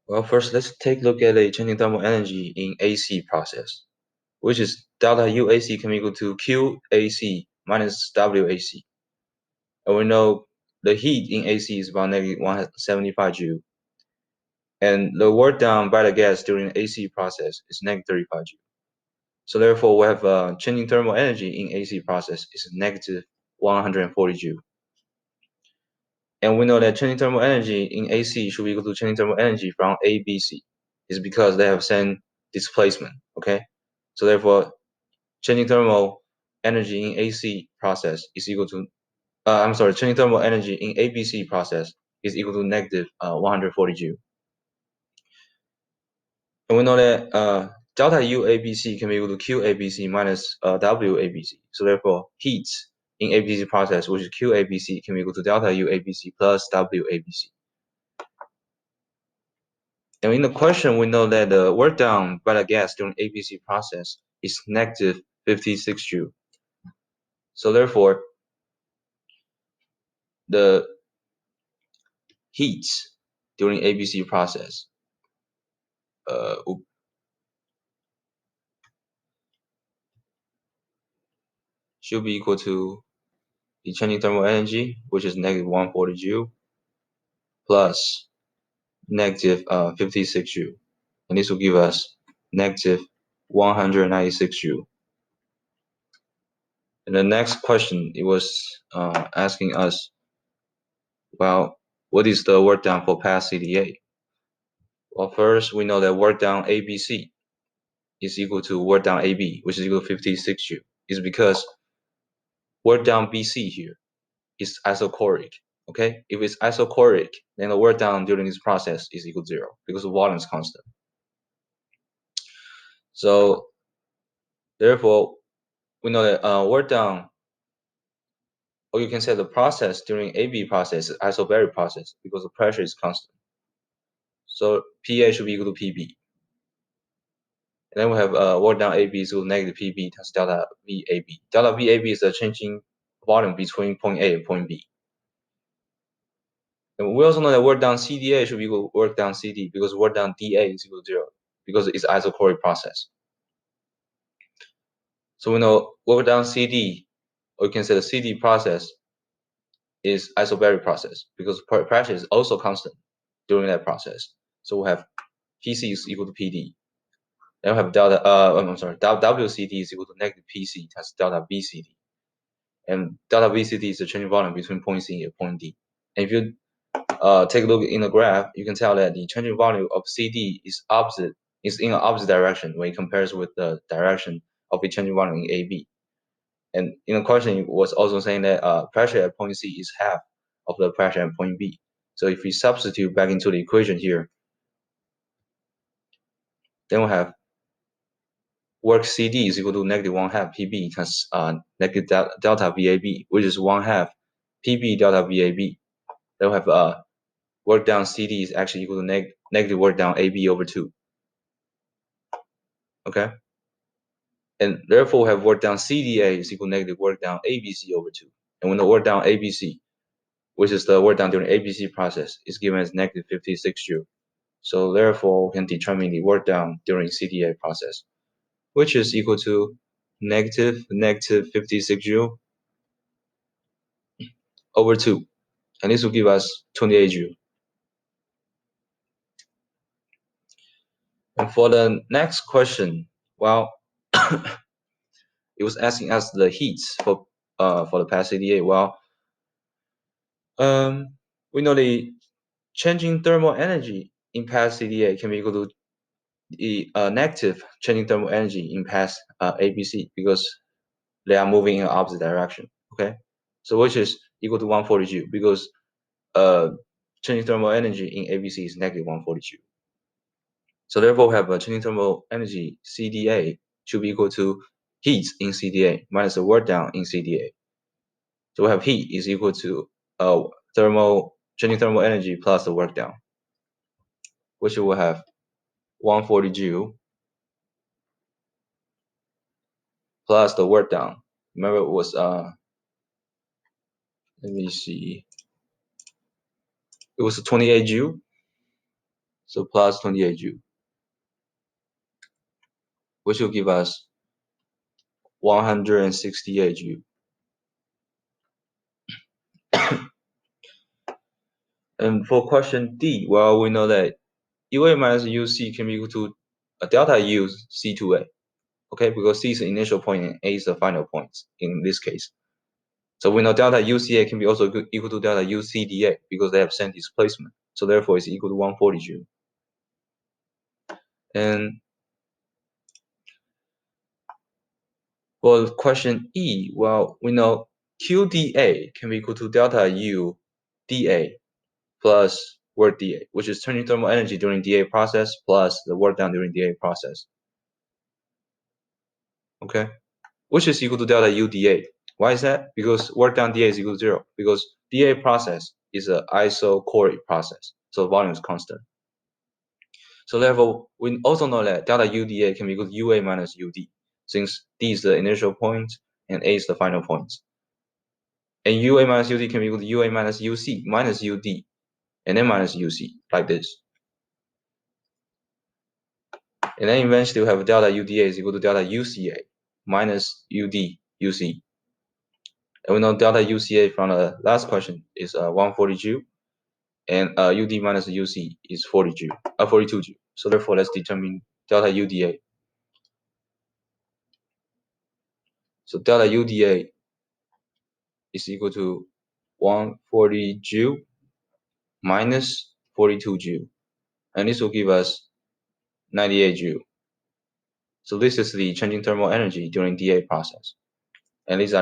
Well, first let's take a look at a changing thermal energy in AC process, which is delta UAC can be equal to QAC minus WAC. And we know the heat in AC is about negative 175 Joule, and the work done by the gas during the AC process is negative 35 Joule. So therefore, we have changing thermal energy in AC process is negative 140 Joule. And we know that changing thermal energy in AC should be equal to changing thermal energy from ABC. It's because they have same displacement, okay? So therefore, changing thermal energy in AC process is equal to, changing thermal energy in ABC process is equal to negative 140 Joule. And we know that delta UABC can be equal to QABC minus WABC. So therefore, heat in ABC process, which is QABC, can be equal to delta UABC plus WABC. And in the question, we know that the work done by the gas during ABC process is negative 56 Joule. So therefore, the heat during ABC process should be equal to the changing thermal energy, which is negative 140 Joule, plus negative 56 Joule. And this will give us negative 196 Joule. And the next question, it was asking us, well, what is the work done for path CDA? Well, first, we know that work done ABC is equal to work done AB, which is equal to 56 Joule. It's because work done BC here is isochoric, okay? If it's isochoric, then the work done during this process is equal to 0 because the volume is constant. So, therefore, we know that work done, or you can say the process during AB process is isobaric process because the pressure is constant. So, PA should be equal to PB. And then we have work done AB is equal to negative PB times delta VAB. Delta VAB is the changing volume between point A and point B. And we also know that work done CDA should be equal to work done CD because work done DA is equal to 0 because it's isochoric process. So we know work done CD, or you can say the CD process is isobaric process because pressure is also constant during that process. So we have PC is equal to PD. Then we have delta, WCD is equal to negative PC times delta VCD. And delta VCD is the changing volume between point C and point D. And if you take a look in the graph, you can tell that the changing volume of CD is in the opposite direction when it compares with the direction of the changing volume in AB. And in the question, it was also saying that pressure at point C is half of the pressure at point B. So if we substitute back into the equation here, then we have work CD is equal to negative 1/2 PB times negative delta VAB, which is 1/2 PB delta VAB. Then we have work done CD is actually equal to negative work done AB over 2. Okay? And therefore we have work done CDA is equal to negative work done ABC over 2. And when the work done ABC, which is the work done during ABC process, is given as negative 56 Joule. So therefore, we can determine the work done during CDA process, which is equal to negative 56 Joule over 2. And this will give us 28 Joule. And for the next question, well, it was asking us the heats for the path CDA. Well, we know the changing thermal energy in path CDA can be equal to the negative changing thermal energy in path ABC because they are moving in the opposite direction. Okay, so which is equal to 140 Joule because changing thermal energy in ABC is negative 140 Joule. So therefore, we have a changing thermal energy CDA should be equal to heat in CDA minus the work done in CDA. So we have heat is equal to changing thermal energy plus the work done, which will have 140 Joule plus the work done. Remember it was let me see, it was 28 Joule. So plus 28 joule, which will give us 168 joule. And for question D, well, we know that UA minus UC can be equal to a delta U C2A, okay, because C is the initial point and A is the final point in this case. So we know delta UCA can be also equal to delta UCDA because they have same displacement. So therefore, it's equal to 140 joule. And for question E, well, we know QDA can be equal to delta U dA plus work dA, which is turning thermal energy during dA process plus the work done during dA process. Okay, which is equal to delta U dA. Why is that? Because work done dA is equal to 0. Because dA process is an isochoric process, so volume is constant. So therefore, we also know that delta UDA can be equal to UA minus UD, since D is the initial point and A is the final point. And UA minus UD can be equal to UA minus UC minus UD, and then minus UC, like this. And then eventually we have delta UDA is equal to delta UCA minus UD UC. And we know delta UCA from the last question is 140 joule, and UD minus UC is 42 joule. So therefore, let's determine delta UDA. So delta UDA is equal to 140 joule minus 42 joule, and this will give us 98 joule. So this is the changing thermal energy during dA process, and these are